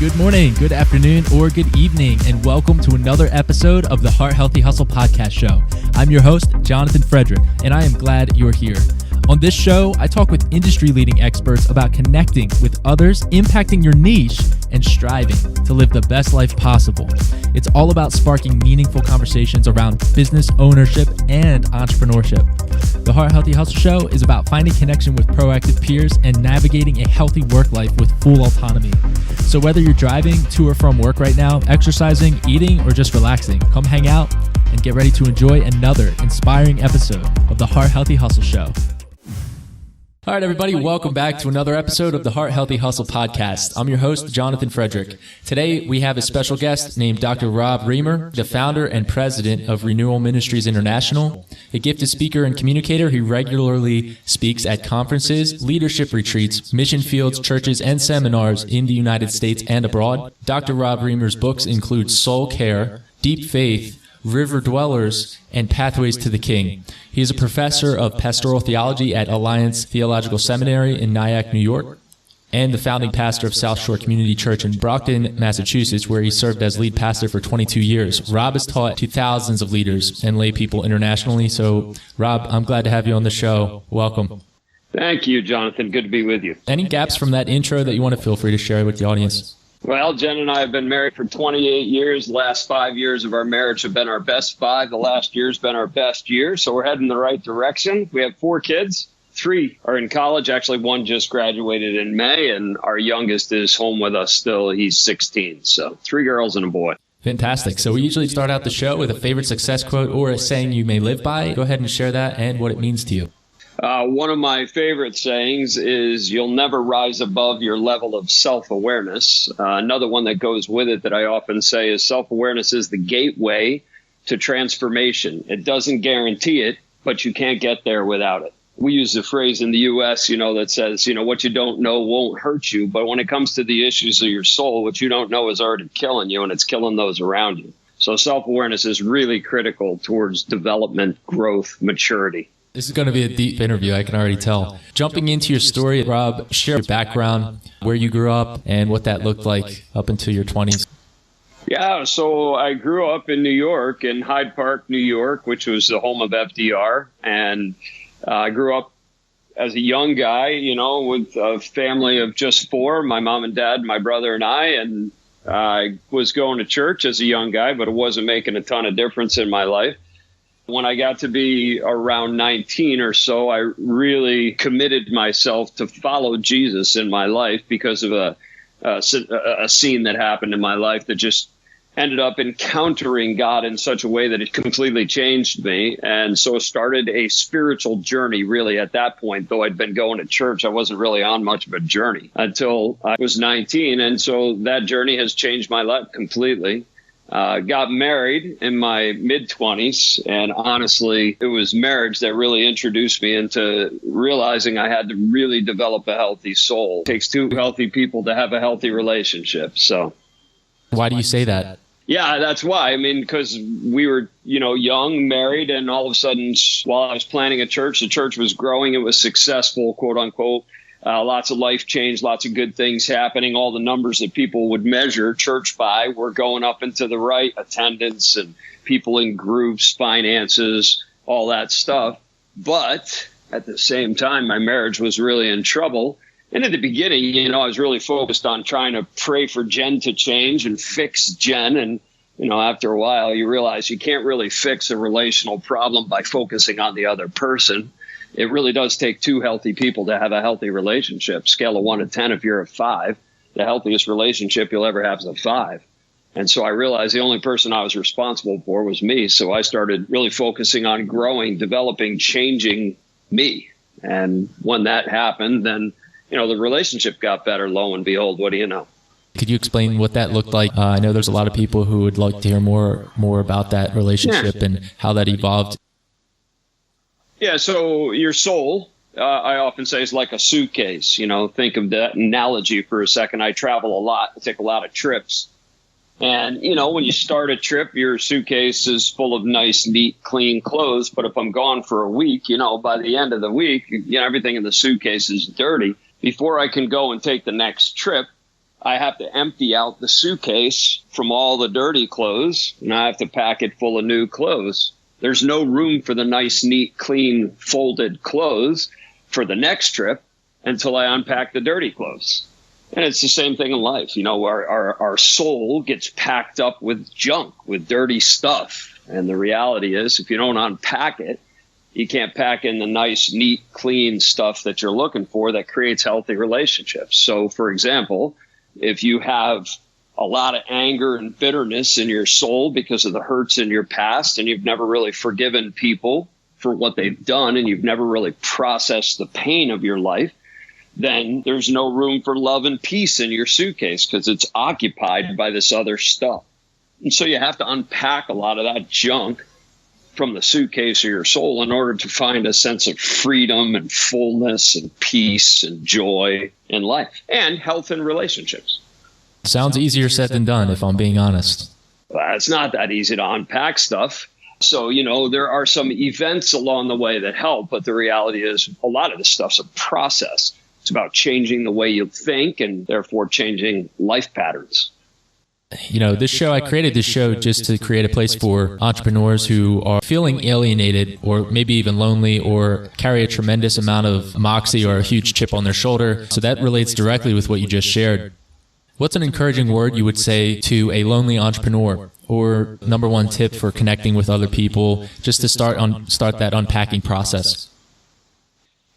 Good morning, good afternoon, or good evening, and welcome to another episode of the Heart Healthy Hustle podcast show. I'm your host, Jonathan Frederick, and I am glad you're here. On this show, I talk with industry-leading experts about connecting with others, impacting your niche, and striving to live the best life possible. It's all about sparking meaningful conversations around business ownership and entrepreneurship. The Heart Healthy Hustle show is about finding connection with proactive peers and navigating a healthy work life with full autonomy. So whether you're driving to or from work right now, exercising, eating, or just relaxing, come hang out and get ready to enjoy another inspiring episode of the Heart Healthy Hustle show. All right, everybody, welcome back to another episode of the Heart Healthy Hustle podcast. I'm your host, Jonathan Frederick. Today, we have a special guest named Dr. Rob Reimers, the founder and president of Renewal Ministries International. A gifted speaker and communicator, he regularly speaks at conferences, leadership retreats, mission fields, churches, and seminars in the United States and abroad. Dr. Rob Reimers' books include Soul Care, Deep Faith, River Dwellers, and Pathways to the King. He is a professor of Pastoral Theology at Alliance Theological Seminary in Nyack, New York, and the founding pastor of South Shore Community Church in Brockton, Massachusetts, where he served as lead pastor for 22 years. Rob has taught to thousands of leaders and lay people internationally. So, Rob, I'm glad to have you on the show. Welcome. Thank you, Jonathan. Good to be with you. Any gaps from that intro that you want to feel free to share with the audience? Well, Jen and I have been married for 28 years. The last 5 years of our marriage have been our best 5. The last year's been our best year. So we're heading in the right direction. We have 4 kids. 3 are in college. Actually, 1 just graduated in May, and our youngest is home with us still. He's 16. So 3 girls and a boy. Fantastic. So we usually start out the show with a favorite success quote or a saying you may live by. Go ahead and share that and what it means to you. One of my favorite sayings is you'll never rise above your level of self-awareness. Another one that goes with it that I often say is self-awareness is the gateway to transformation. It doesn't guarantee it, but you can't get there without it. We use the phrase in the U.S., that says, what you don't know won't hurt you. But when it comes to the issues of your soul, what you don't know is already killing you, and it's killing those around you. So self-awareness is really critical towards development, growth, maturity. This is going to be a deep interview, I can already tell. Jumping into your story, Rob, share your background, where you grew up, and what that looked like up into your 20s. Yeah, so I grew up in New York, in Hyde Park, New York, which was the home of FDR. And I grew up as a young guy, with a family of just 4, my mom and dad, my brother and I. And I was going to church as a young guy, but it wasn't making a ton of difference in my life. When I got to be around 19 or so, I really committed myself to follow Jesus in my life because of a scene that happened in my life that just ended up encountering God in such a way that it completely changed me. And so started a spiritual journey really at that point. Though I'd been going to church, I wasn't really on much of a journey until I was 19. And so that journey has changed my life completely. Got married in my mid-20s, and honestly, it was marriage that really introduced me into realizing I had to really develop a healthy soul. It takes 2 healthy people to have a healthy relationship. So, why do you say that? Yeah, that's why. Because we were, young, married, and all of a sudden, while I was planning a church, the church was growing. It was successful, quote unquote. Lots of life change, lots of good things happening. All the numbers that people would measure church by were going up into the right, attendance and people in groups, finances, all that stuff. But at the same time, my marriage was really in trouble. And at the beginning, I was really focused on trying to pray for Jen to change and fix Jen. And, after a while, you realize you can't really fix a relational problem by focusing on the other person. It really does take 2 healthy people to have a healthy relationship. Scale of 1 to 10, if you're a 5, the healthiest relationship you'll ever have is a 5. And so I realized the only person I was responsible for was me. So I started really focusing on growing, developing, changing me. And when that happened, then, the relationship got better. Lo and behold, what do you know? Could you explain what that looked like? I know there's a lot of people who would like to hear more about that relationship and how that evolved. Yeah, so your soul, I often say, is like a suitcase. Think of that analogy for a second. I travel a lot. I take a lot of trips. And, when you start a trip, your suitcase is full of nice, neat, clean clothes. But if I'm gone for a week, by the end of the week, everything in the suitcase is dirty. Before I can go and take the next trip, I have to empty out the suitcase from all the dirty clothes, and I have to pack it full of new clothes. There's no room for the nice, neat, clean, folded clothes for the next trip until I unpack the dirty clothes. And it's the same thing in life. Our soul gets packed up with junk, with dirty stuff. And the reality is, if you don't unpack it, you can't pack in the nice, neat, clean stuff that you're looking for that creates healthy relationships. So, for example, if you have a lot of anger and bitterness in your soul because of the hurts in your past, and you've never really forgiven people for what they've done, and you've never really processed the pain of your life, then there's no room for love and peace in your suitcase because it's occupied by this other stuff. And so you have to unpack a lot of that junk from the suitcase of your soul in order to find a sense of freedom and fullness and peace and joy in life and health in relationships. Sounds easier said than done, if I'm being honest. Well, it's not that easy to unpack stuff. So, there are some events along the way that help, but the reality is a lot of this stuff's a process. It's about changing the way you think and therefore changing life patterns. I created this show just to create a place for entrepreneurs who are feeling alienated or maybe even lonely or carry a tremendous amount of moxie or a huge chip on their shoulder. So that relates directly with what you just shared. What's an encouraging word you would say to a lonely entrepreneur, or number one tip for connecting with other people just to start that unpacking process?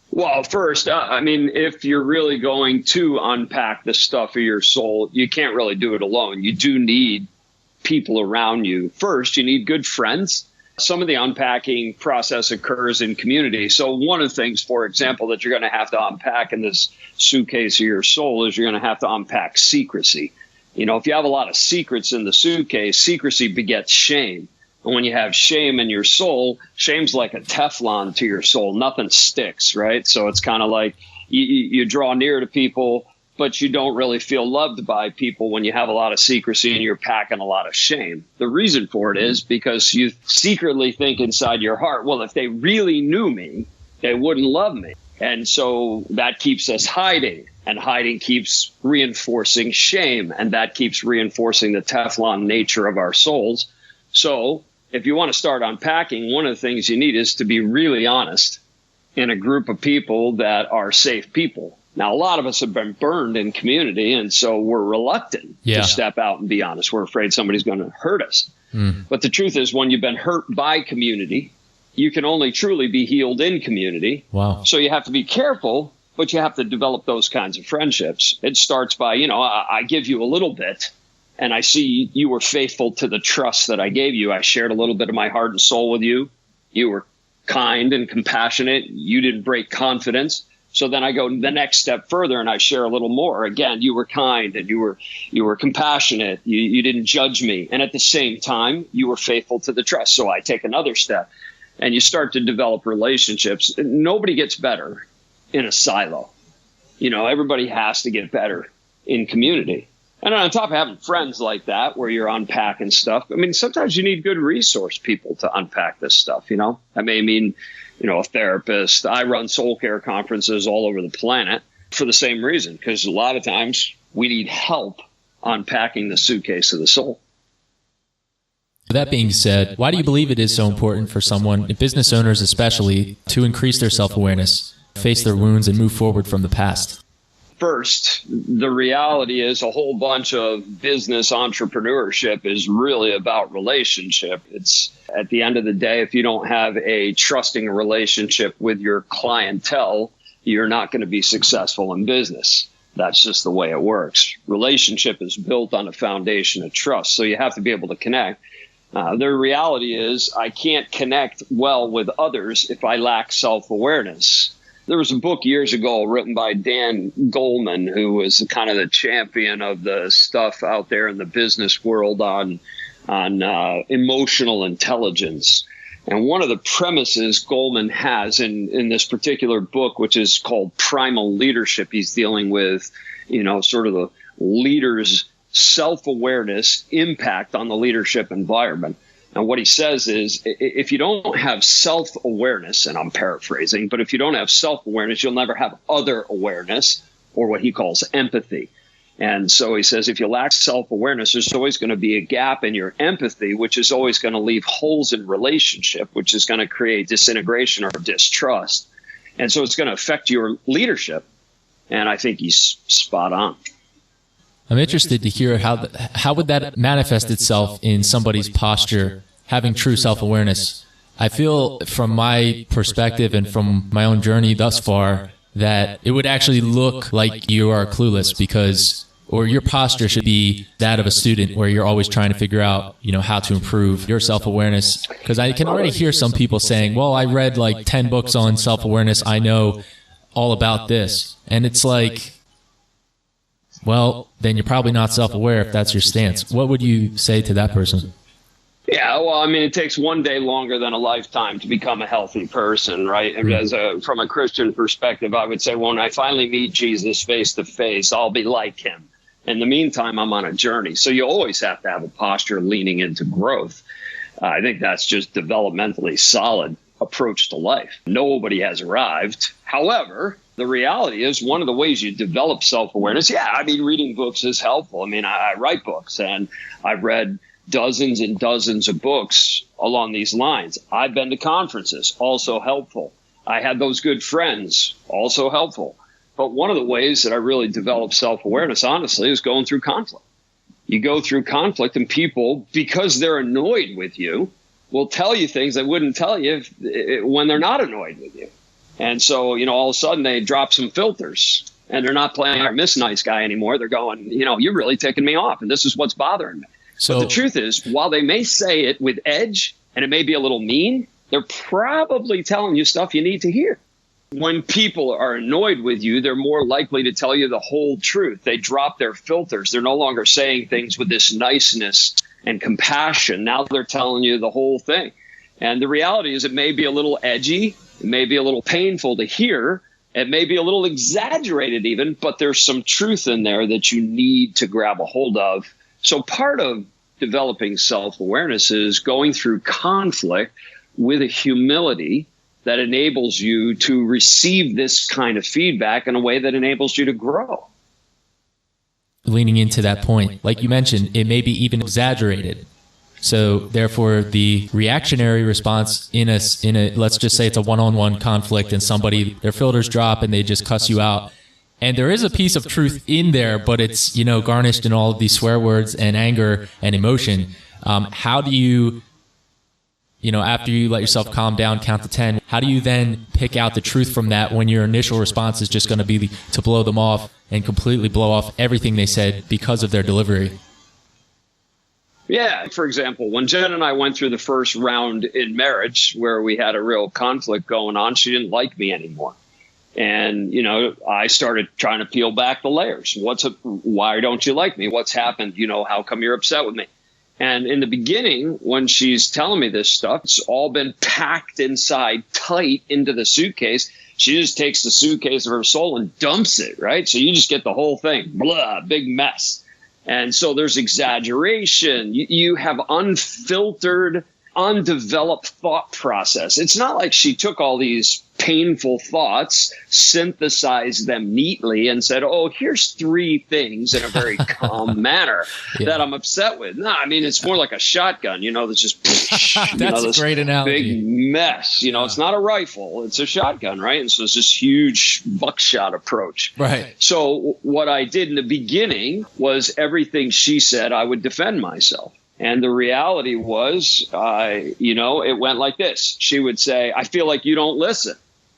Well, first, if you're really going to unpack the stuff of your soul, you can't really do it alone. You do need people around you. First, you need good friends. Some of the unpacking process occurs in community. So one of the things, for example, that you're going to have to unpack in this suitcase of your soul is you're going to have to unpack secrecy. If you have a lot of secrets in the suitcase, secrecy begets shame. And when you have shame in your soul, shame's like a Teflon to your soul. Nothing sticks, right? So it's kind of like you draw near to people, but you don't really feel loved by people when you have a lot of secrecy and you're packing a lot of shame. The reason for it is because you secretly think inside your heart, well, if they really knew me, they wouldn't love me. And so that keeps us hiding, and hiding keeps reinforcing shame, and that keeps reinforcing the Teflon nature of our souls. So if you want to start unpacking, one of the things you need is to be really honest in a group of people that are safe people. Now, a lot of us have been burned in community, and so we're reluctant to step out and be honest. We're afraid somebody's going to hurt us. But the truth is, when you've been hurt by community, you can only truly be healed in community. Wow. So you have to be careful, but you have to develop those kinds of friendships. It starts by, I give you a little bit, and I see you were faithful to the trust that I gave you. I shared a little bit of my heart and soul with you. You were kind and compassionate. You didn't break confidence. So then I go the next step further and I share a little more. Again, you were kind and you were compassionate. You didn't judge me. And at the same time, you were faithful to the trust. So I take another step and you start to develop relationships. Nobody gets better in a silo. Everybody has to get better in community. And on top of having friends like that, where you're unpacking stuff, sometimes you need good resource people to unpack this stuff, I mean, a therapist. I run soul care conferences all over the planet for the same reason, because a lot of times we need help unpacking the suitcase of the soul. With that being said, why do you believe it is so important for someone, business owners especially, to increase their self-awareness, face their wounds, and move forward from the past? First, the reality is a whole bunch of business entrepreneurship is really about relationship. It's at the end of the day, if you don't have a trusting relationship with your clientele, you're not going to be successful in business. That's just the way it works. Relationship is built on a foundation of trust, so you have to be able to connect. The reality is I can't connect well with others if I lack self-awareness. There was a book years ago written by Dan Goleman, who was kind of the champion of the stuff out there in the business world on emotional intelligence. And one of the premises Goleman has in this particular book, which is called Primal Leadership, he's dealing with, sort of the leader's self-awareness impact on the leadership environment. And what he says is, if you don't have self-awareness, and I'm paraphrasing, but if you don't have self-awareness, you'll never have other awareness, or what he calls empathy. And so he says, if you lack self-awareness, there's always going to be a gap in your empathy, which is always going to leave holes in relationship, which is going to create disintegration or distrust. And so it's going to affect your leadership. And I think he's spot on. I'm interested to hear how would that manifest itself in somebody's posture, having true self-awareness. I feel from my perspective and from my own journey thus far that it would actually look like you are clueless or your posture should be that of a student where you're always trying to figure out, how to improve your self-awareness. Because I can already hear some people saying, well, I read like 10 books on self-awareness. I know all about this. And it's like, well, then you're probably not self-aware if that's your stance. What would you say to that person? Yeah, well, it takes one day longer than a lifetime to become a healthy person, right? From a Christian perspective, I would say when I finally meet Jesus face to face, I'll be like him. In the meantime, I'm on a journey. So you always have to have a posture leaning into growth. I think that's just developmentally solid approach to life. Nobody has arrived. However, the reality is one of the ways you develop self-awareness, reading books is helpful. I write books, and I've read dozens and dozens of books along these lines. I've been to conferences, also helpful. I had those good friends, also helpful. But one of the ways that I really developed self-awareness, honestly, is going through conflict. You go through conflict, and people, because they're annoyed with you, will tell you things they wouldn't tell you when they're not annoyed with you. And so, all of a sudden they drop some filters, and they're not playing our Miss Nice Guy anymore. They're going, you're really ticking me off, and this is what's bothering me. But the truth is, while they may say it with edge, and it may be a little mean, they're probably telling you stuff you need to hear. When people are annoyed with you, they're more likely to tell you the whole truth. They drop their filters. They're no longer saying things with this niceness and compassion. Now they're telling you the whole thing. And the reality is it may be a little edgy. It may be a little painful to hear. It may be a little exaggerated even, but there's some truth in there that you need to grab a hold of. So part of developing self-awareness is going through conflict with a humility that enables you to receive this kind of feedback in a way that enables you to grow. Leaning into that point, like you mentioned, it may be even exaggerated. So therefore, the reactionary response in a let's just say it's a one-on-one conflict and their filters drop and they just cuss you out. And there is a piece of truth in there, but it's, garnished in all of these swear words and anger and emotion. How do you, after you let yourself calm down, count to 10, how do you then pick out the truth from that when your initial response is just going to be to blow them off and completely blow off everything they said because of their delivery? Yeah. For example, when Jen and I went through the first round in marriage where we had a real conflict going on, she didn't like me anymore. And, I started trying to peel back the layers. Why don't you like me? What's happened? How come you're upset with me? And in the beginning, when she's telling me this stuff, it's all been packed inside tight into the suitcase. She just takes the suitcase of her soul and dumps it, right? So you just get the whole thing, blah, big mess. And so there's exaggeration. You have unfiltered, undeveloped thought process. It's not like she took all these painful thoughts, synthesized them neatly, and said, oh, here's 3 things in a very calm manner that I'm upset with. No, it's more like a shotgun, that's just that's a great analogy. Big mess. It's not a rifle, it's a shotgun, right? And so it's this huge buckshot approach. Right. So what I did in the beginning was everything she said, I would defend myself. And the reality was, it went like this. She would say, I feel like you don't listen.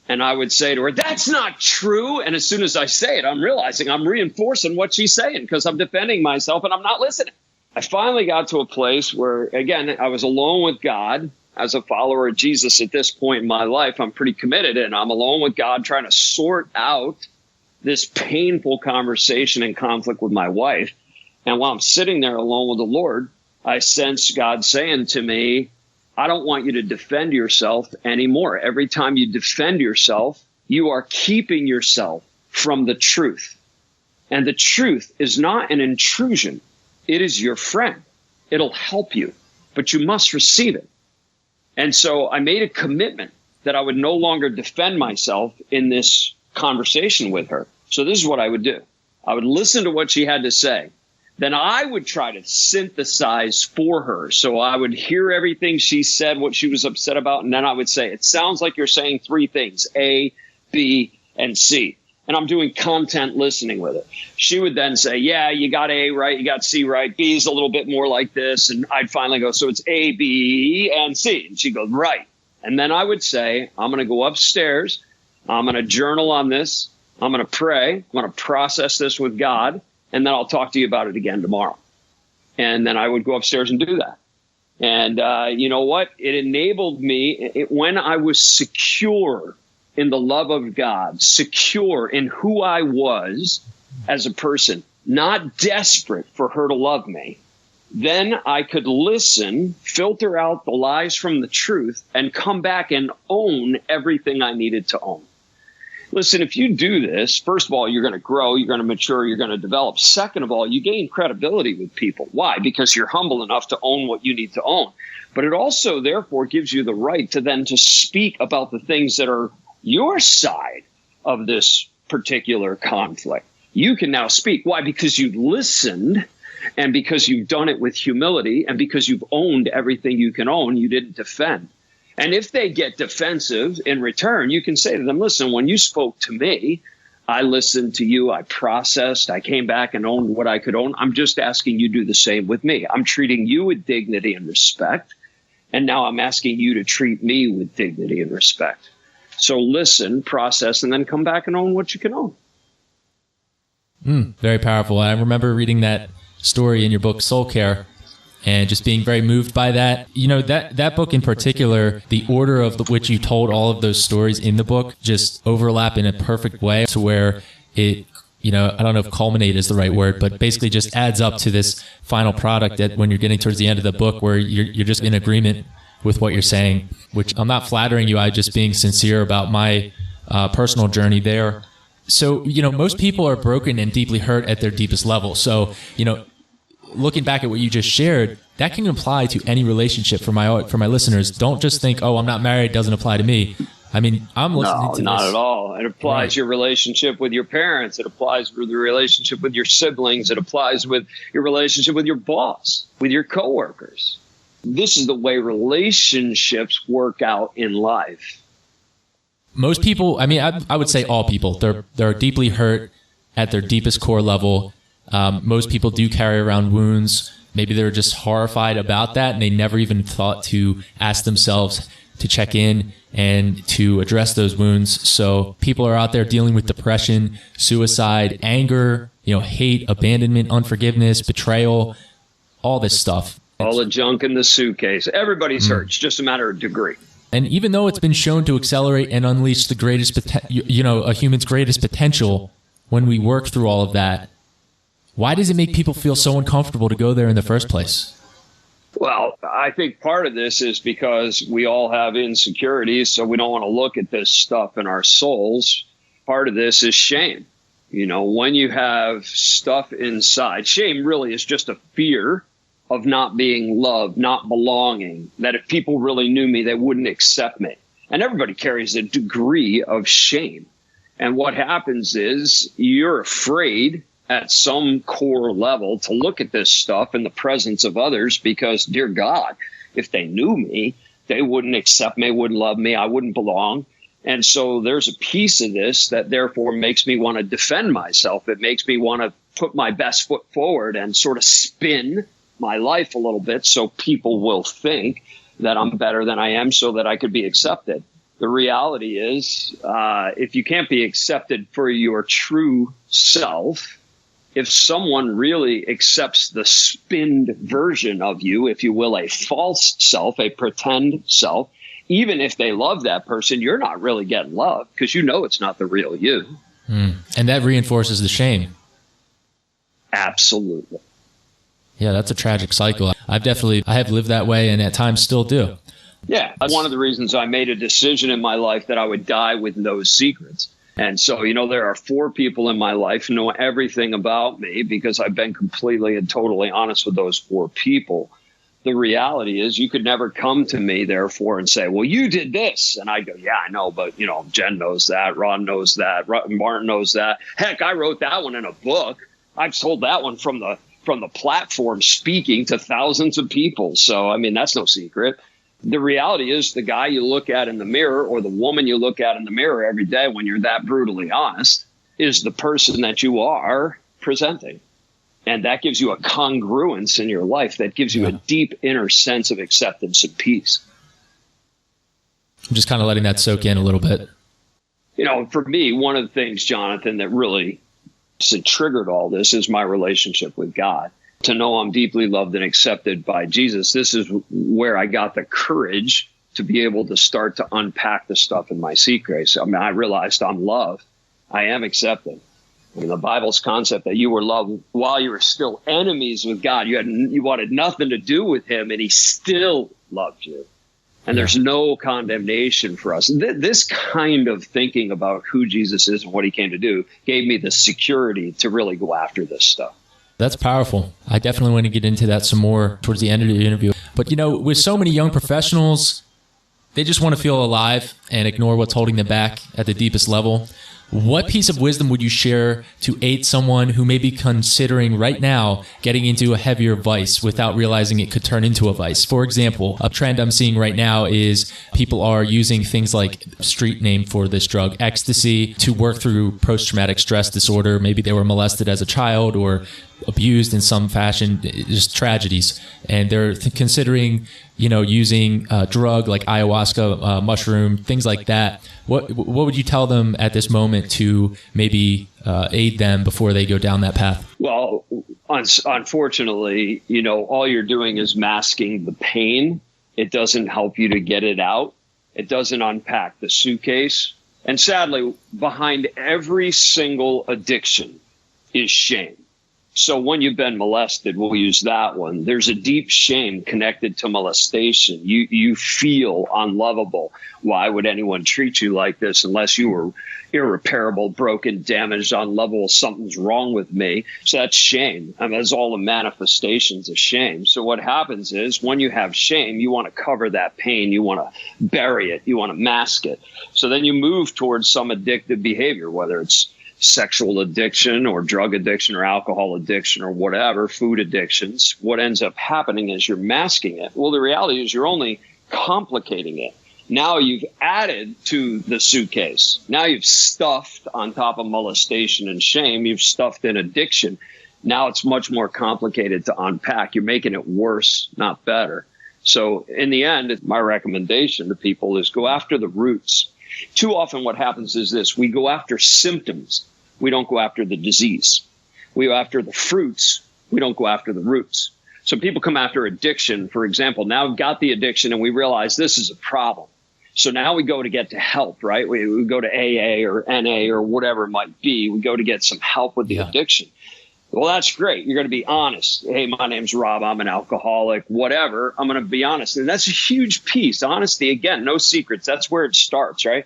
And I would say to her, that's not true. And as soon as I say it, I'm realizing I'm reinforcing what she's saying because I'm defending myself and I'm not listening. I finally got to a place where, again, I was alone with God. As a follower of Jesus at this point in my life, I'm pretty committed, and I'm alone with God trying to sort out this painful conversation and conflict with my wife. And while I'm sitting there alone with the Lord, I sense God saying to me, I don't want you to defend yourself anymore. Every time you defend yourself, you are keeping yourself from the truth. And the truth is not an intrusion. It is your friend. It'll help you, but you must receive it. And so I made a commitment that I would no longer defend myself in this conversation with her. So this is what I would do. I would listen to what she had to say. Then I would try to synthesize for her. So I would hear everything she said, what she was upset about, and then I would say, it sounds like you're saying three things, A, B, and C. And I'm doing content listening with it. She would then say, yeah, you got A right, you got C right, B's a little bit more like this. And I'd finally go, so it's A, B, and C. And she'd go, right. And then I would say, I'm going to go upstairs. I'm going to journal on this. I'm going to pray. I'm going to process this with God. And then I'll talk to you about it again tomorrow. And then I would go upstairs and do that. And you know what? It enabled me, when I was secure in the love of God, secure in who I was as a person, not desperate for her to love me, then I could listen, filter out the lies from the truth, and come back and own everything I needed to own. Listen, if you do this, first of all, you're going to grow, you're going to mature, you're going to develop. Second of all, you gain credibility with people. Why? Because you're humble enough to own what you need to own. But it also, therefore, gives you the right to then to speak about the things that are your side of this particular conflict. You can now speak. Why? Because you've listened, and because you've done it with humility, and because you've owned everything you can own. You didn't defend. And if they get defensive in return, you can say to them, listen, when you spoke to me, I listened to you, I processed, I came back and owned what I could own. I'm just asking you to do the same with me. I'm treating you with dignity and respect. And now I'm asking you to treat me with dignity and respect. So listen, process, and then come back and own what you can own. Very powerful. I remember reading that story in your book, Soul Care, and just being very moved by that. You know, that book in particular, the order of which you told all of those stories in the book just overlap in a perfect way to where it, you know, I don't know if culminate is the right word, but basically just adds up to this final product that when you're getting towards the end of the book where you're just in agreement with what you're saying, which I'm not flattering you, I'm just being sincere about my personal journey there. So, you know, most people are broken and deeply hurt at their deepest level. So, you know, looking back at what you just shared, that can apply to any relationship for my listeners. Don't just think, oh, I'm not married, doesn't apply to me. I mean, I'm listening to this. No, not at all. It applies your relationship with your parents. It applies with the relationship with your siblings. It applies with your relationship with your boss, with your coworkers. This is the way relationships work out in life. Most people, I mean, I would say all people, they're deeply hurt at their deepest core level. Most people do carry around wounds. Maybe they're just horrified about that, and they never even thought to ask themselves to check in and to address those wounds. So people are out there dealing with depression, suicide, anger, you know, hate, abandonment, unforgiveness, betrayal, all this stuff. All the junk in the suitcase. Everybody's hurt. It's just a matter of degree. And even though it's been shown to accelerate and unleash the greatest, a human's greatest potential when we work through all of that, why does it make people feel so uncomfortable to go there in the first place? Well, I think part of this is because we all have insecurities, so we don't want to look at this stuff in our souls. Part of this is shame. You know, when you have stuff inside, shame really is just a fear of not being loved, not belonging, that if people really knew me, they wouldn't accept me. And everybody carries a degree of shame. And what happens is you're afraid at some core level to look at this stuff in the presence of others because, dear God, if they knew me, they wouldn't accept me, wouldn't love me, I wouldn't belong. And so there's a piece of this that therefore makes me want to defend myself. It makes me want to put my best foot forward and sort of spin my life a little bit so people will think that I'm better than I am so that I could be accepted. The reality is, if you can't be accepted for your true self, if someone really accepts the spinned version of you, if you will, a false self, a pretend self, even if they love that person, you're not really getting love because you know it's not the real you. And that reinforces the shame. Absolutely. Yeah, that's a tragic cycle. I have lived that way and at times still do. Yeah, that's one of the reasons I made a decision in my life that I would die with no secrets. And so, you know, there are 4 people in my life who know everything about me because I've been completely and totally honest with those 4 people. the reality is you could never come to me, therefore, and say, well, you did this. And I go, yeah, I know, but, Jen knows that. Ron knows that. Martin knows that. Heck, I wrote that one in a book. I've sold that one from the platform speaking to thousands of people. So, that's no secret. The reality is the guy you look at in the mirror or the woman you look at in the mirror every day when you're that brutally honest is the person that you are presenting. And that gives you a congruence in your life. That gives you a deep inner sense of acceptance and peace. I'm just kind of letting that soak in a little bit. For me, one of the things, Jonathan, that really triggered all this is my relationship with God. To know I'm deeply loved and accepted by Jesus, this is where I got the courage to be able to start to unpack the stuff in my Suitcase. I realized I'm loved. I am accepted. The Bible's concept that you were loved while you were still enemies with God. You wanted nothing to do with him, and he still loved you. And there's no condemnation for us. This kind of thinking about who Jesus is and what he came to do gave me the security to really go after this stuff. That's powerful. I definitely want to get into that some more towards the end of the interview. But, with so many young professionals, they just want to feel alive and ignore what's holding them back at the deepest level. What piece of wisdom would you share to aid someone who may be considering right now getting into a heavier vice without realizing it could turn into a vice? For example, a trend I'm seeing right now is people are using things like street name for this drug, ecstasy, to work through post-traumatic stress disorder. Maybe they were molested as a child or abused in some fashion, just tragedies. And they're considering, using a drug like ayahuasca, mushroom, things like that. What would you tell them at this moment to maybe aid them before they go down that path? Well, unfortunately, all you're doing is masking the pain. It doesn't help you to get it out. It doesn't unpack the suitcase. And sadly, behind every single addiction is shame. So when you've been molested, we'll use that one. There's a deep shame connected to molestation. You feel unlovable. Why would anyone treat you like this unless you were irreparable, broken, damaged, unlovable? Something's wrong with me. So that's shame. That's all the manifestations of shame. So what happens is when you have shame, you want to cover that pain. You want to bury it. You want to mask it. So then you move towards some addictive behavior, whether it's sexual addiction or drug addiction or alcohol addiction or whatever, food addictions. What ends up happening is you're masking it. Well, the reality is you're only complicating it. Now you've added to the suitcase. Now you've stuffed on top of molestation and shame, you've stuffed in addiction. Now it's much more complicated to unpack. You're making it worse, not better. So in the end, my recommendation to people is go after the roots. Too often what happens is this: we go after symptoms. We don't go after the disease. We go after the fruits. We don't go after the roots. So people come after addiction, for example. Now we've got the addiction and we realize this is a problem. So now we go to get to help, right? We go to AA or NA or whatever it might be. We go to get some help with the addiction. Well, that's great. You're going to be honest. Hey, my name's Rob. I'm an alcoholic, whatever. I'm going to be honest. And that's a huge piece. Honesty, again, no secrets. That's where it starts, right?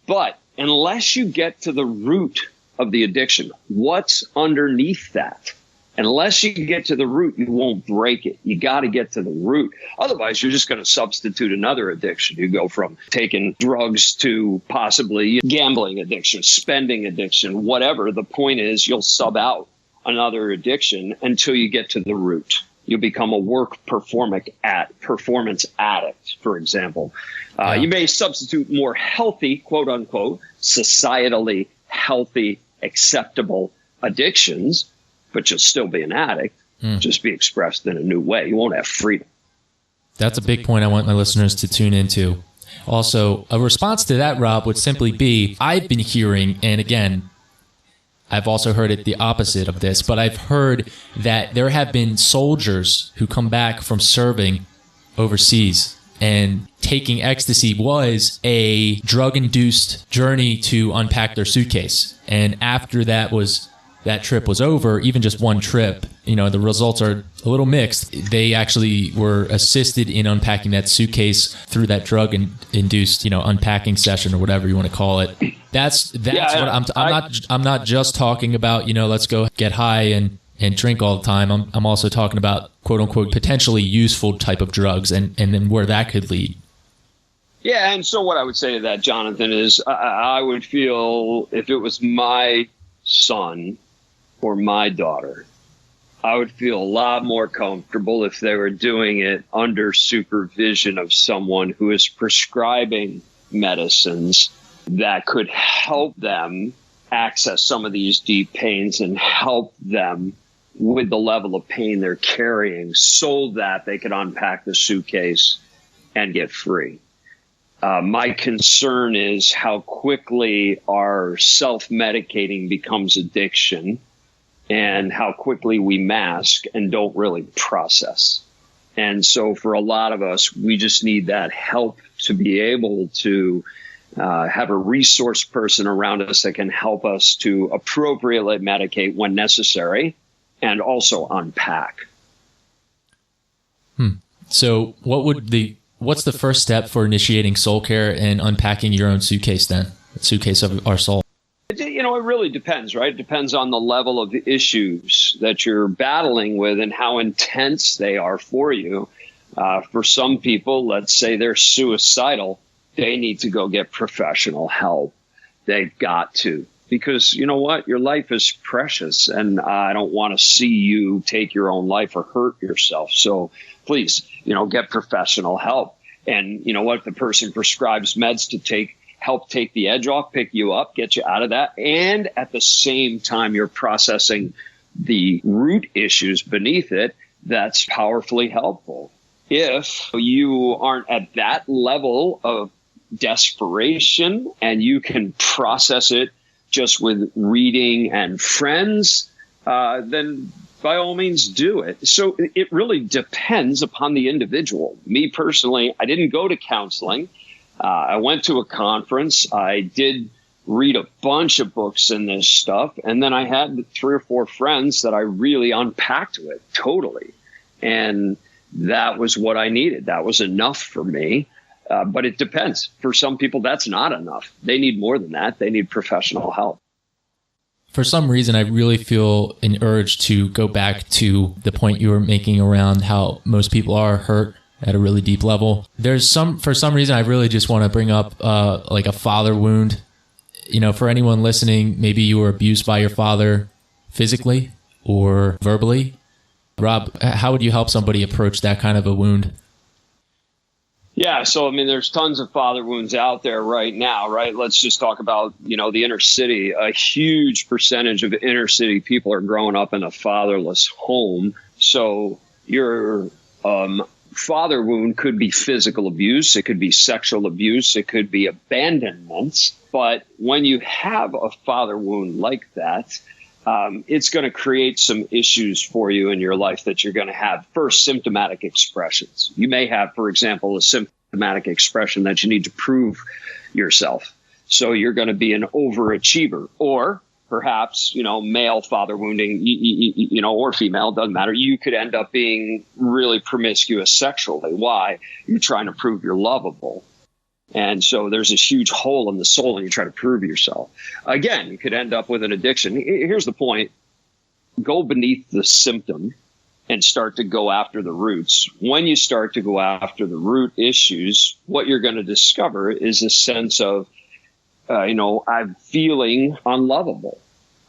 But unless you get to the root of the addiction, what's underneath that? Unless you get to the root, you won't break it. You got to get to the root. Otherwise, you're just going to substitute another addiction. You go from taking drugs to possibly gambling addiction, spending addiction, whatever. The point is you'll sub out another addiction until you get to the root. You'll become a performance addict, for example. You may substitute more healthy, quote unquote, societally healthy, acceptable addictions, but you'll still be an addict, just be expressed in a new way. You won't have freedom. That's a big point I want my listeners to tune into. Also, a response to that, Rob, would simply be, I've been hearing, and again, I've also heard it the opposite of this, but I've heard that there have been soldiers who come back from serving overseas, and taking ecstasy was a drug-induced journey to unpack their suitcase. And after that trip was over, even just one trip, the results are a little mixed. They actually were assisted in unpacking that suitcase through that drug-induced, unpacking session or whatever you want to call it. That's what I'm not just talking about, let's go get high and and drink all the time. I'm also talking about quote unquote potentially useful type of drugs and then where that could lead. Yeah, and so what I would say to that, Jonathan, is I would feel if it was my son or my daughter, I would feel a lot more comfortable if they were doing it under supervision of someone who is prescribing medicines that could help them access some of these deep pains and help them with the level of pain they're carrying so that they could unpack the suitcase and get free. My concern is how quickly our self-medicating becomes addiction and how quickly we mask and don't really process. And so for a lot of us, we just need that help to be able to have a resource person around us that can help us to appropriately medicate when necessary and also unpack. So what's the first step for initiating soul care and unpacking your own suitcase then? Suitcase of our soul. It really depends, right? It depends on the level of issues that you're battling with and how intense they are for you. For some people, let's say they're suicidal, they need to go get professional help. They've got to. Because you know what? Your life is precious, and I don't want to see you take your own life or hurt yourself. So please, get professional help. And you know what? The person prescribes meds to help take the edge off, pick you up, get you out of that. And at the same time, you're processing the root issues beneath it. That's powerfully helpful. If you aren't at that level of desperation and you can process it just with reading and friends, then by all means do it. So it really depends upon the individual. Me personally, I didn't go to counseling. I went to a conference. I did read a bunch of books in this stuff. And then I had 3 or 4 friends that I really unpacked with totally. And that was what I needed. That was enough for me. But it depends. For some people, that's not enough. They need more than that. They need professional help. For some reason, I really feel an urge to go back to the point you were making around how most people are hurt at a really deep level. For some reason, I really just want to bring up like a father wound. For anyone listening, maybe you were abused by your father physically or verbally. Rob, how would you help somebody approach that kind of a wound? Yeah, so there's tons of father wounds out there right now, right? Let's just talk about, the inner city. A huge percentage of inner city people are growing up in a fatherless home. So your father wound could be physical abuse, it could be sexual abuse, it could be abandonment. But when you have a father wound like that, it's going to create some issues for you in your life that you're going to have. First, symptomatic expressions. You may have, for example, a symptomatic expression that you need to prove yourself. So you're going to be an overachiever, or perhaps, male father wounding, or female, doesn't matter. You could end up being really promiscuous sexually. Why? You're trying to prove you're lovable. And so there's this huge hole in the soul and you try to prove yourself. Again, you could end up with an addiction. Here's the point. Go beneath the symptom and start to go after the roots. When you start to go after the root issues, what you're going to discover is a sense of, I'm feeling unlovable.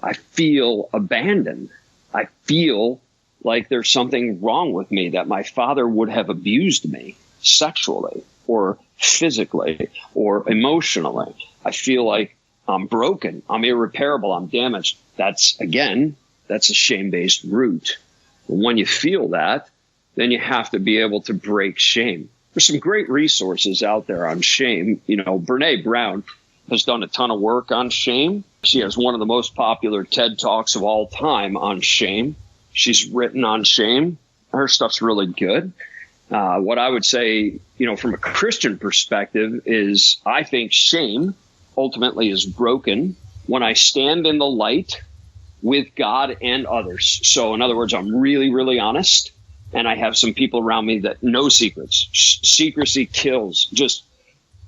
I feel abandoned. I feel like there's something wrong with me, that my father would have abused me sexually or physically or emotionally. I feel like I'm broken, I'm irreparable, I'm damaged. That's a shame-based root. When you feel that, then you have to be able to break shame. There's some great resources out there on shame. Brene Brown has done a ton of work on shame. She has one of the most popular TED Talks of all time on shame. She's written on shame. Her stuff's really good. What I would say, from a Christian perspective is I think shame ultimately is broken when I stand in the light with God and others. So in other words, I'm really, really honest, and I have some people around me that no secrets. Secrecy kills.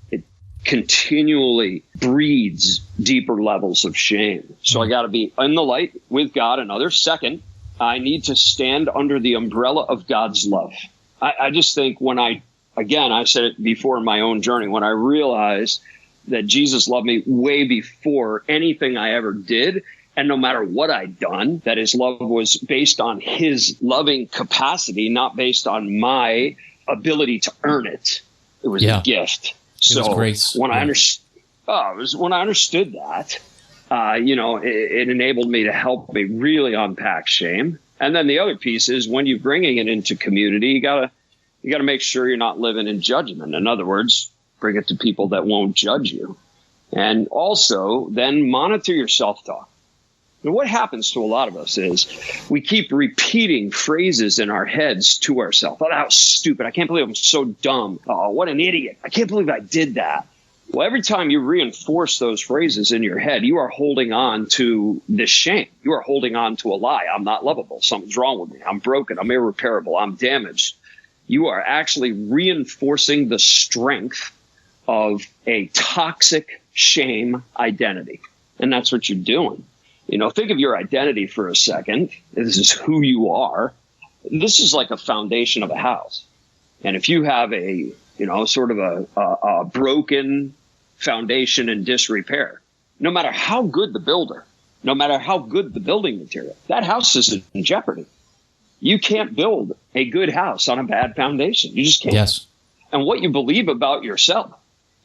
It continually breeds deeper levels of shame. So I got to be in the light with God and others. Second, I need to stand under the umbrella of God's love. I just think I said it before in my own journey, when I realized that Jesus loved me way before anything I ever did, and no matter what I'd done, that his love was based on his loving capacity, not based on my ability to earn it. It was a gift. It was grace. When I understood that, it enabled me to help me really unpack shame. And then the other piece is, when you're bringing it into community, you gotta make sure you're not living in judgment. In other words, bring it to people that won't judge you. And also then monitor your self-talk. And what happens to a lot of us is we keep repeating phrases in our heads to ourselves. Oh, that was stupid. I can't believe I'm so dumb. Oh, what an idiot. I can't believe I did that. Well, every time you reinforce those phrases in your head, you are holding on to this shame. You are holding on to a lie. I'm not lovable. Something's wrong with me. I'm broken. I'm irreparable. I'm damaged. You are actually reinforcing the strength of a toxic shame identity. And that's what you're doing. Think of your identity for a second. This is who you are. This is like a foundation of a house. And if you have a broken foundation in disrepair, no matter how good the builder, no matter how good the building material, that house is in jeopardy. You can't build a good house on a bad foundation. You just can't. Yes. And what you believe about yourself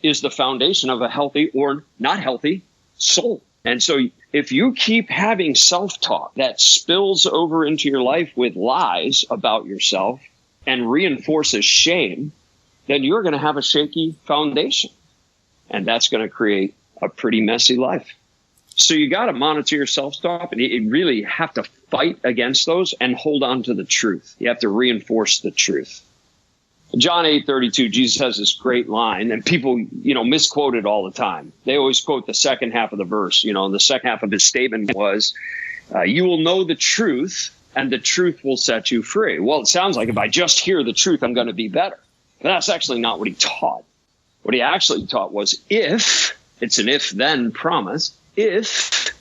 is the foundation of a healthy or not healthy soul. And so if you keep having self-talk that spills over into your life with lies about yourself and reinforces shame, then you're going to have a shaky foundation. And that's going to create a pretty messy life. So you got to monitor your self-talk, and you really have to fight against those and hold on to the truth. You have to reinforce the truth. John 8:32, Jesus has this great line, and people, misquote it all the time. They always quote the second half of the verse. And the second half of his statement was, you will know the truth, and the truth will set you free. Well, it sounds like if I just hear the truth, I'm going to be better. But that's actually not what he taught. What he actually taught was, if, it's an if-then promise, if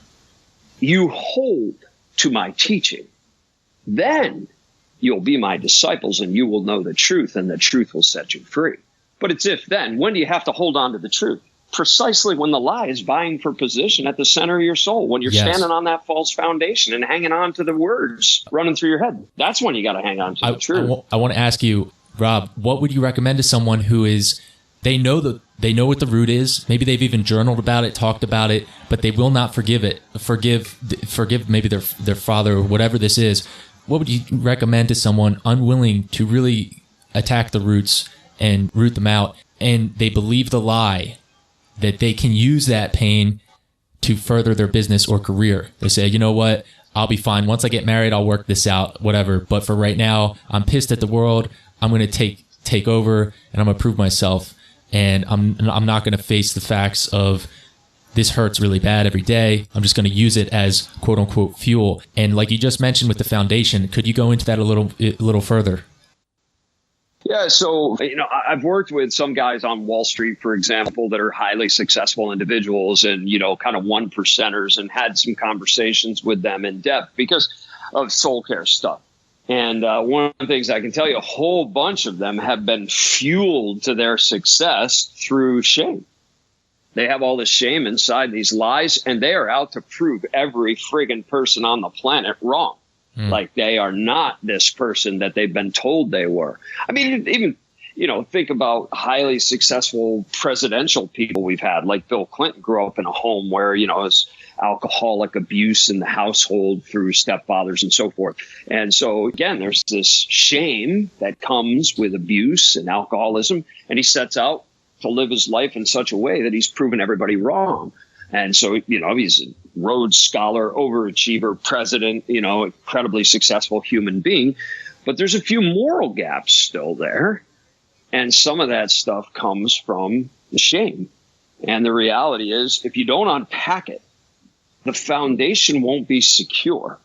you hold to my teaching, then you'll be my disciples and you will know the truth, and the truth will set you free. But it's if then. When do you have to hold on to the truth? Precisely when the lie is vying for position at the center of your soul, when you're standing on that false foundation and hanging on to the words running through your head. That's when you got to hang on to the truth. I want to ask you, Rob, what would you recommend to someone who is, they know what the root is, maybe they've even journaled about it, talked about it, but they will not forgive maybe their father or whatever this is. What would you recommend to someone unwilling to really attack the roots and root them out, and they believe the lie that they can use that pain to further their business or career? They say, you know what, I'll be fine. Once I get married, I'll work this out, whatever. But for right now, I'm pissed at the world. I'm going to take over, and I'm going to prove myself. And I'm not going to face the facts of this hurts really bad every day. I'm just going to use it as quote unquote fuel. And like you just mentioned with the foundation, could you go into that a little further? Yeah. So, I've worked with some guys on Wall Street, for example, that are highly successful individuals and, kind of one percenters, and had some conversations with them in depth because of soul care stuff. And one of the things I can tell you, a whole bunch of them have been fueled to their success through shame. They have all this shame inside these lies, and they are out to prove every friggin' person on the planet wrong. Like they are not this person that they've been told they were. I mean, even, think about highly successful presidential people we've had, like Bill Clinton grew up in a home where, it's alcoholic abuse in the household through stepfathers and so forth. And so, again, there's this shame that comes with abuse and alcoholism, and he sets out to live his life in such a way that he's proven everybody wrong. And so, he's a Rhodes Scholar, overachiever, president, incredibly successful human being. But there's a few moral gaps still there. And some of that stuff comes from the shame. And the reality is, if you don't unpack it, the foundation won't be secure.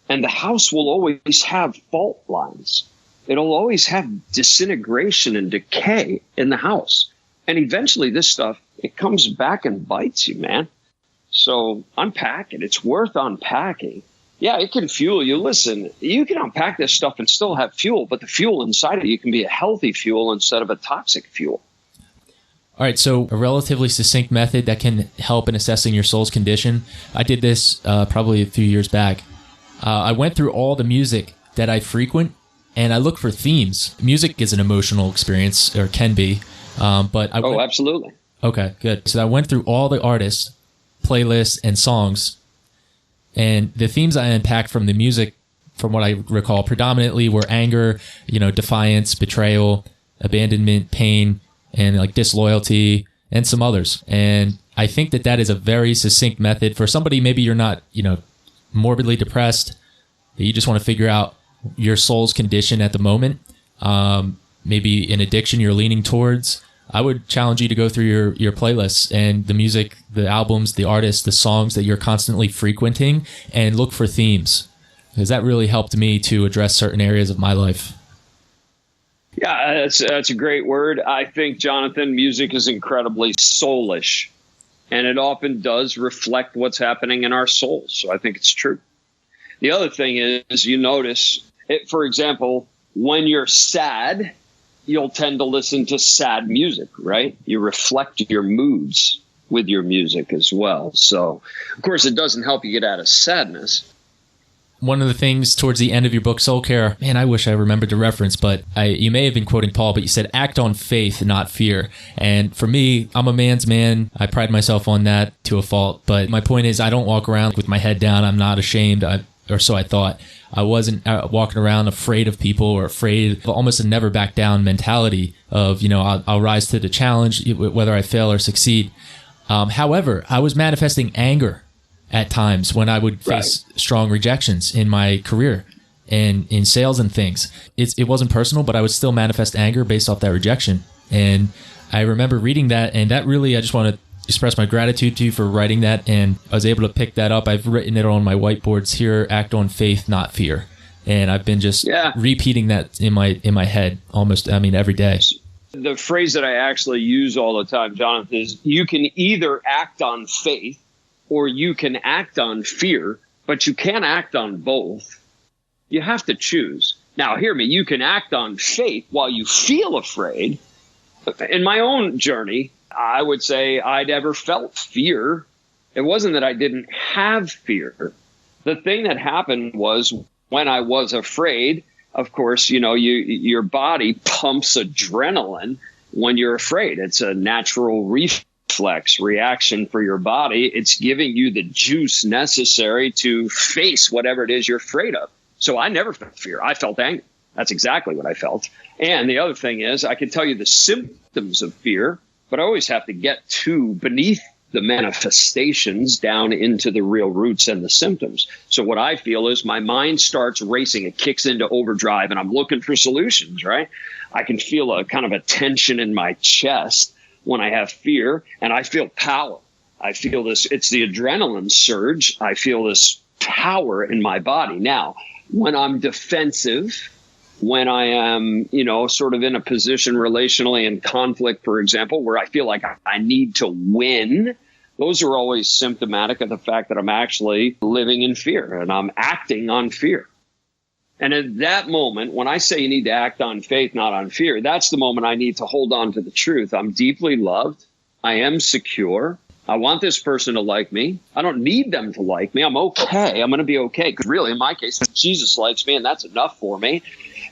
And the house will always have fault lines. It'll always have disintegration and decay in the house. And eventually this stuff, it comes back and bites you, man. So unpack it. It's worth unpacking. Yeah, it can fuel you. Listen, you can unpack this stuff and still have fuel, but the fuel inside of you can be a healthy fuel instead of a toxic fuel. All right, so a relatively succinct method that can help in assessing your soul's condition. I did this probably a few years back. I went through all the music that I frequent, and I look for themes. Music is an emotional experience, or can be. Absolutely. Okay, good. So I went through all the artists, playlists, and songs, and the themes I unpacked from the music, from what I recall, predominantly were anger, defiance, betrayal, abandonment, pain, and like disloyalty, and some others. And I think that is a very succinct method for somebody. Maybe you're not, morbidly depressed, that you just want to figure out your soul's condition at the moment. Maybe an addiction you're leaning towards. I would challenge you to go through your playlists and the music, the albums, the artists, the songs that you're constantly frequenting, and look for themes, because that really helped me to address certain areas of my life. Yeah, that's a great word. I think, Jonathan, music is incredibly soulish, and it often does reflect what's happening in our souls. So I think it's true. The other thing is, you notice it, for example, when you're sad, you'll tend to listen to sad music, right? You reflect your moods with your music as well. So, of course, it doesn't help you get out of sadness. One of the things towards the end of your book, Soul Care, man, I wish I remembered the reference, but you may have been quoting Paul, but you said, act on faith, not fear. And for me, I'm a man's man. I pride myself on that to a fault. But my point is, I don't walk around with my head down. I'm not ashamed, or so I thought. I wasn't walking around afraid of people, or afraid of almost a never back down mentality of, I'll rise to the challenge, whether I fail or succeed. However, I was manifesting anger at times when I would face strong rejections in my career and in sales and things. It wasn't personal, but I would still manifest anger based off that rejection. And I remember reading that, and that really, I just want to express my gratitude to you for writing that, and I was able to pick that up. I've written it on my whiteboards here, act on faith, not fear. And I've been just repeating that in my head almost, every day. The phrase that I actually use all the time, Jonathan, is you can either act on faith or you can act on fear, but you can't act on both. You have to choose. Now, hear me, you can act on faith while you feel afraid. In my own journey, I would say I never felt fear. It wasn't that I didn't have fear. The thing that happened was when I was afraid, of course, your body pumps adrenaline when you're afraid. It's a natural reflex reaction for your body. It's giving you the juice necessary to face whatever it is you're afraid of. So I never felt fear. I felt anger. That's exactly what I felt. And the other thing is, I can tell you the symptoms of fear, but I always have to get to beneath the manifestations down into the real roots and the symptoms. So what I feel is my mind starts racing. It kicks into overdrive, and I'm looking for solutions, right? I can feel a kind of a tension in my chest when I have fear, and I feel power. I feel this, it's the adrenaline surge. I feel this power in my body. Now, when I'm defensive, when I am, sort of in a position relationally in conflict, for example, where I feel like I need to win, those are always symptomatic of the fact that I'm actually living in fear and I'm acting on fear. And at that moment, when I say you need to act on faith, not on fear, that's the moment I need to hold on to the truth. I'm deeply loved. I am secure. I want this person to like me. I don't need them to like me. I'm okay. I'm going to be okay. Because really, in my case, Jesus likes me, and that's enough for me.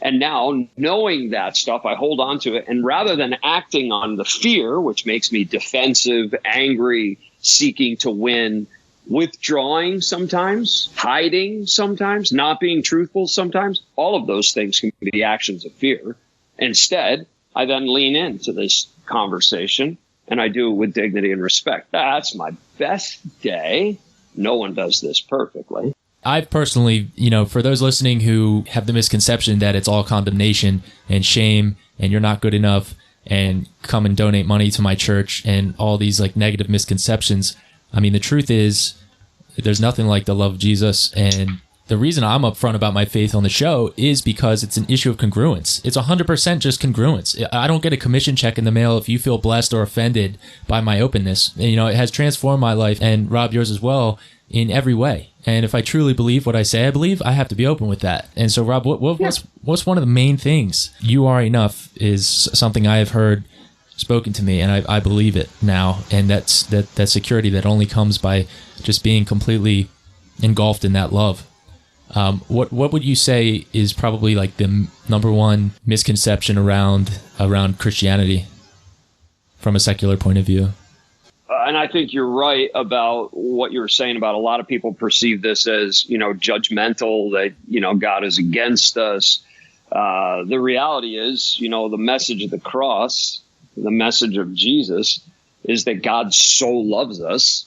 And now, knowing that stuff, I hold on to it. And rather than acting on the fear, which makes me defensive, angry, seeking to win, withdrawing sometimes, hiding sometimes, not being truthful sometimes, all of those things can be actions of fear. Instead, I then lean into this conversation, and I do it with dignity and respect. That's my best day. No one does this perfectly. I've personally, for those listening who have the misconception that it's all condemnation and shame and you're not good enough and come and donate money to my church and all these like negative misconceptions, the truth is there's nothing like the love of Jesus. And the reason I'm upfront about my faith on the show is because it's an issue of congruence. It's 100% just congruence. I don't get a commission check in the mail if you feel blessed or offended by my openness. It has transformed my life, and Rob, yours as well, in every way. And if I truly believe what I say I believe, I have to be open with that. And so, Rob, what's one of the main things? You are enough is something I have heard spoken to me, and I believe it now. And that's that security that only comes by just being completely engulfed in that love. What would you say is probably like the number one misconception around Christianity from a secular point of view? And I think you're right about what you were saying about a lot of people perceive this as, judgmental, that, God is against us. The reality is, the message of the cross, the message of Jesus is that God so loves us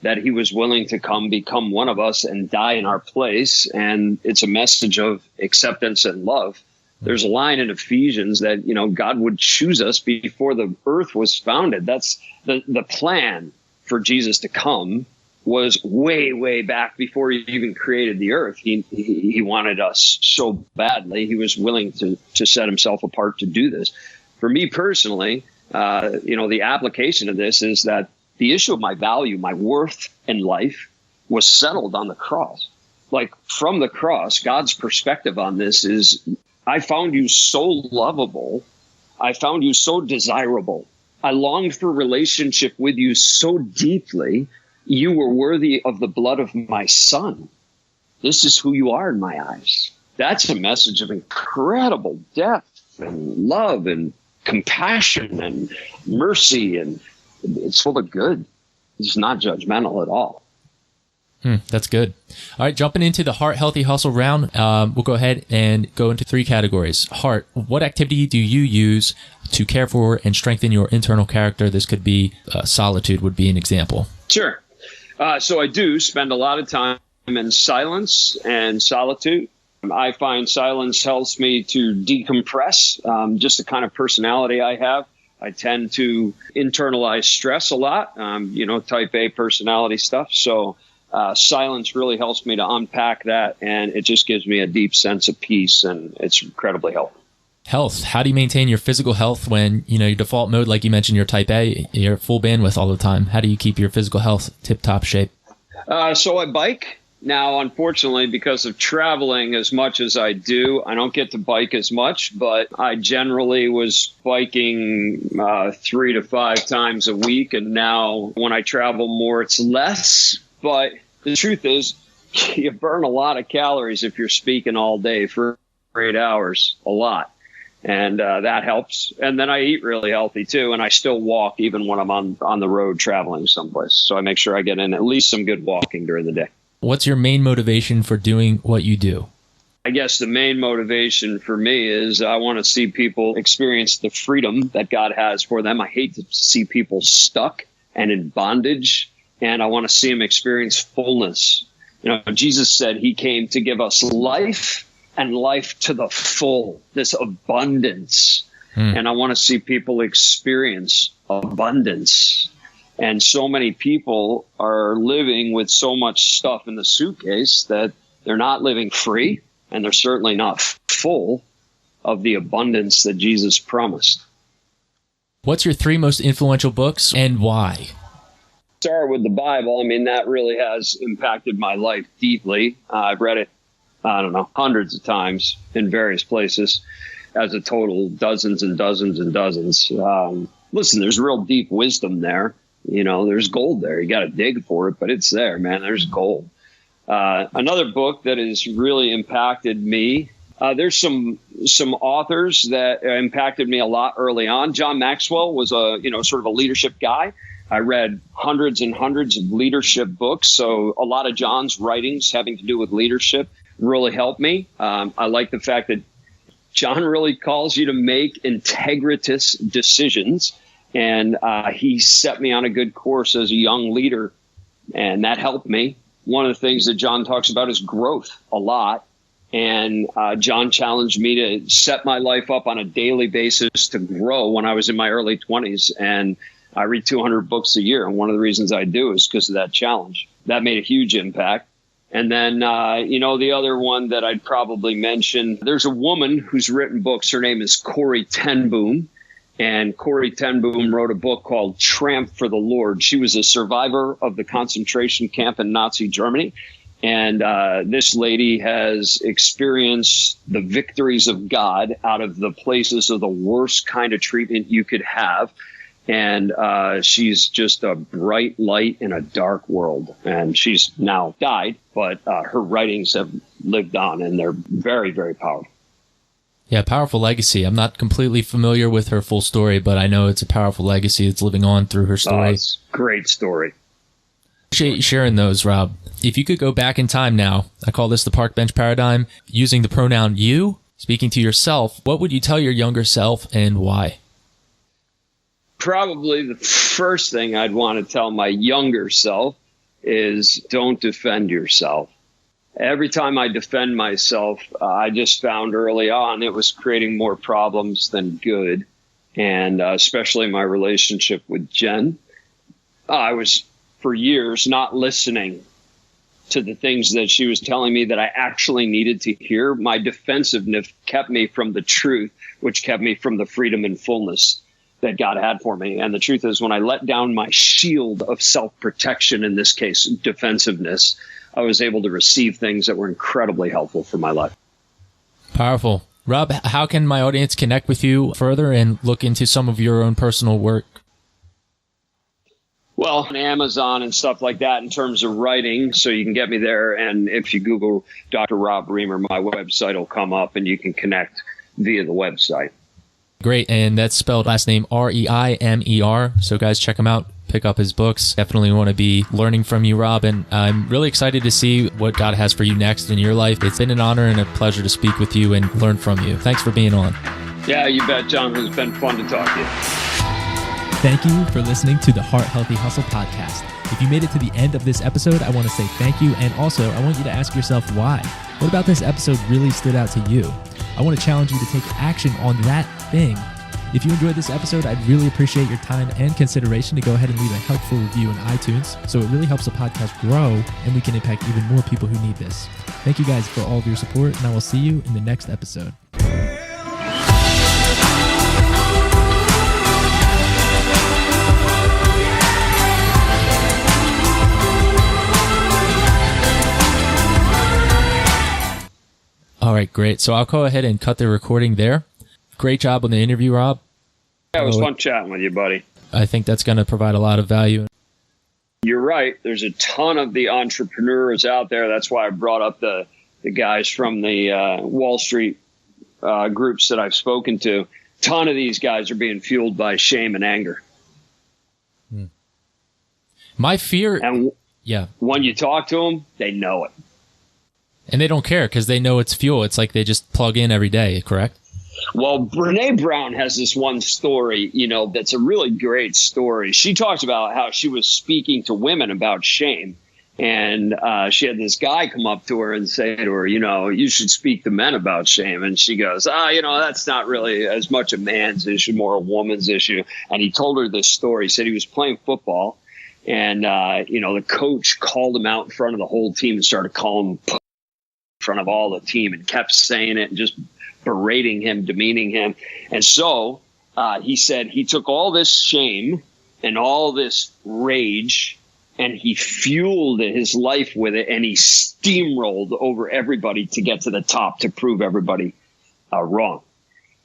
that he was willing to come become one of us and die in our place. And it's a message of acceptance and love. There's a line in Ephesians that, God would choose us before the earth was founded. That's the plan for Jesus to come was way, way back before he even created the earth. He wanted us so badly. He was willing to set himself apart to do this. For me personally, the application of this is that the issue of my value, my worth in life was settled on the cross. Like from the cross, God's perspective on this is, I found you so lovable. I found you so desirable. I longed for relationship with you so deeply. You were worthy of the blood of my son. This is who you are in my eyes. That's a message of incredible depth and love and compassion and mercy. And it's full of good. It's not judgmental at all. That's good. All right, jumping into the Heart Healthy Hustle round, we'll go ahead and go into 3 categories. Heart, what activity do you use to care for and strengthen your internal character? This could be solitude would be an example. Sure. So I do spend a lot of time in silence and solitude. I find silence helps me to decompress, just the kind of personality I have. I tend to internalize stress a lot, type A personality stuff. So silence really helps me to unpack that, and it just gives me a deep sense of peace, and it's incredibly helpful. Health. How do you maintain your physical health when, your default mode, like you mentioned, you're type A, you're full bandwidth all the time? How do you keep your physical health tip-top shape? So I bike. Now, unfortunately, because of traveling as much as I do, I don't get to bike as much, but I generally was biking 3 to 5 times a week. And now when I travel more, it's less. But the truth is, you burn a lot of calories if you're speaking all day for 8 hours, a lot. And that helps. And then I eat really healthy, too. And I still walk even when I'm on the road traveling someplace. So I make sure I get in at least some good walking during the day. What's your main motivation for doing what you do? I guess the main motivation for me is I want to see people experience the freedom that God has for them. I hate to see people stuck and in bondage, and I want to see them experience fullness. Jesus said he came to give us life and life to the full, this abundance. And I want to see people experience abundance. And so many people are living with so much stuff in the suitcase that they're not living free, and they're certainly not full of the abundance that Jesus promised. What's your 3 most influential books and why? Start with the Bible. I mean, that really has impacted my life deeply. I've read it, hundreds of times in various places, as a total dozens and dozens and dozens. Listen, there's real deep wisdom there. There's gold there. You got to dig for it, but it's there, man. There's gold. Another book that has really impacted me. There's some authors that impacted me a lot early on. John Maxwell was sort of a leadership guy. I read hundreds and hundreds of leadership books. So a lot of John's writings having to do with leadership really helped me. I like the fact that John really calls you to make integritous decisions. And he set me on a good course as a young leader, and that helped me. One of the things that John talks about is growth a lot. And John challenged me to set my life up on a daily basis to grow when I was in my early 20s. And I read 200 books a year. And one of the reasons I do is because of that challenge. That made a huge impact. And then, the other one that I'd probably mention, there's a woman who's written books. Her name is Corrie ten Boom. And Corrie ten Boom wrote a book called Tramp for the Lord. She was a survivor of the concentration camp in Nazi Germany. And this lady has experienced the victories of God out of the places of the worst kind of treatment you could have. And she's just a bright light in a dark world. And she's now died, but her writings have lived on, and they're very, very powerful. Yeah, powerful legacy. I'm not completely familiar with her full story, but I know it's a powerful legacy that's living on through her story. It's a great story. Appreciate you sharing those, Rob. If you could go back in time now, I call this the park bench paradigm, using the pronoun you, speaking to yourself, what would you tell your younger self and why? Probably the first thing I'd want to tell my younger self is don't defend yourself. Every time I defend myself, I just found early on it was creating more problems than good. And especially my relationship with Jen. I was for years not listening to the things that she was telling me that I actually needed to hear. My defensiveness kept me from the truth, which kept me from the freedom and fullness that God had for me. And the truth is, when I let down my shield of self-protection, in this case, defensiveness, I was able to receive things that were incredibly helpful for my life. Powerful. Rob, how can my audience connect with you further and look into some of your own personal work? Well, on Amazon and stuff like that in terms of writing, so you can get me there. And if you Google Dr. Rob Reimer, my website will come up and you can connect via the website. Great. And that's spelled last name Reimer. So guys, check him out. Pick up his books. Definitely want to be learning from you, Rob. And I'm really excited to see what God has for you next in your life. It's been an honor and a pleasure to speak with you and learn from you. Thanks for being on. Yeah, you bet, John. It's been fun to talk to you. Thank you for listening to the Heart Healthy Hustle podcast. If you made it to the end of this episode, I want to say thank you. And also, I want you to ask yourself why. What about this episode really stood out to you? I want to challenge you to take action on that thing. If you enjoyed this episode, I'd really appreciate your time and consideration to go ahead and leave a helpful review in iTunes, so it really helps the podcast grow and we can impact even more people who need this. Thank you guys for all of your support, and I will see you in the next episode. All right, great. So I'll go ahead and cut the recording there. Great job on the interview, Rob. Yeah, it was fun chatting with you, buddy. I think that's going to provide a lot of value. You're right. There's a ton of the entrepreneurs out there. That's why I brought up the guys from the Wall Street groups that I've spoken to. A ton of these guys are being fueled by shame and anger. My fear... And yeah. When you talk to them, they know it. And they don't care because they know it's fuel. It's like they just plug in every day, correct? Well, Brene Brown has this one story, that's a really great story. She talks about how she was speaking to women about shame. And she had this guy come up to her and say to her, you should speak to men about shame. And she goes, that's not really as much a man's issue, more a woman's issue. And he told her this story. He said he was playing football. And, the coach called him out in front of the whole team and started calling him in front of all the team and kept saying it and just berating him, demeaning him. And so he said he took all this shame and all this rage and he fueled his life with it, and he steamrolled over everybody to get to the top to prove everybody wrong.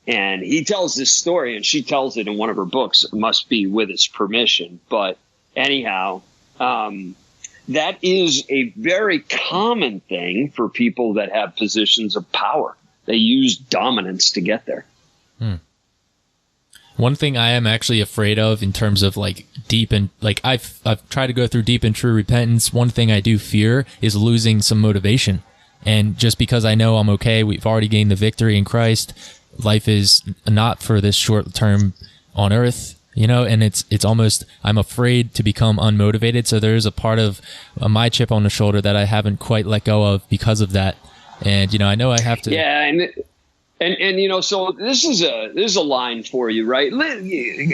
And he tells this story, and she tells it in one of her books. It must be with his permission. But anyhow, that is a very common thing for people that have positions of power. They use dominance to get there. One thing I am actually afraid of in terms of I've tried to go through deep and true repentance. One thing I do fear is losing some motivation. And just because I know I'm okay, we've already gained the victory in Christ. Life is not for this short term on earth, and it's almost, I'm afraid to become unmotivated. So there is a part of my chip on the shoulder that I haven't quite let go of because of that. And, I know I have to. Yeah. And so this is a line for you, right?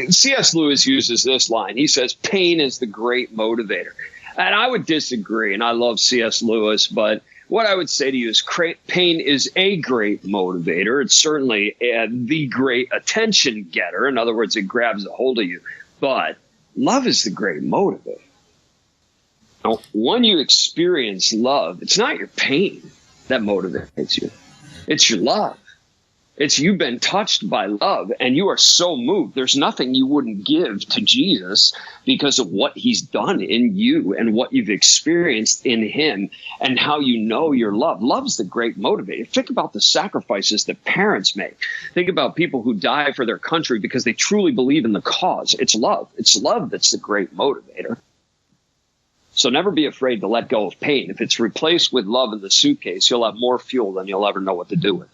C.S. Lewis uses this line. He says, pain is the great motivator. And I would disagree. And I love C.S. Lewis, but what I would say to you is pain is a great motivator. It's certainly the great attention getter. In other words, it grabs a hold of you. But love is the great motivator. Now, when you experience love, it's not your pain that motivates you. It's your love. It's you've been touched by love and you are so moved. There's nothing you wouldn't give to Jesus because of what he's done in you and what you've experienced in him and how you know you're loved. Love's the great motivator. Think about the sacrifices that parents make. Think about people who die for their country because they truly believe in the cause. It's love. It's love that's the great motivator. So never be afraid to let go of pain. If it's replaced with love in the suitcase, you'll have more fuel than you'll ever know what to do with.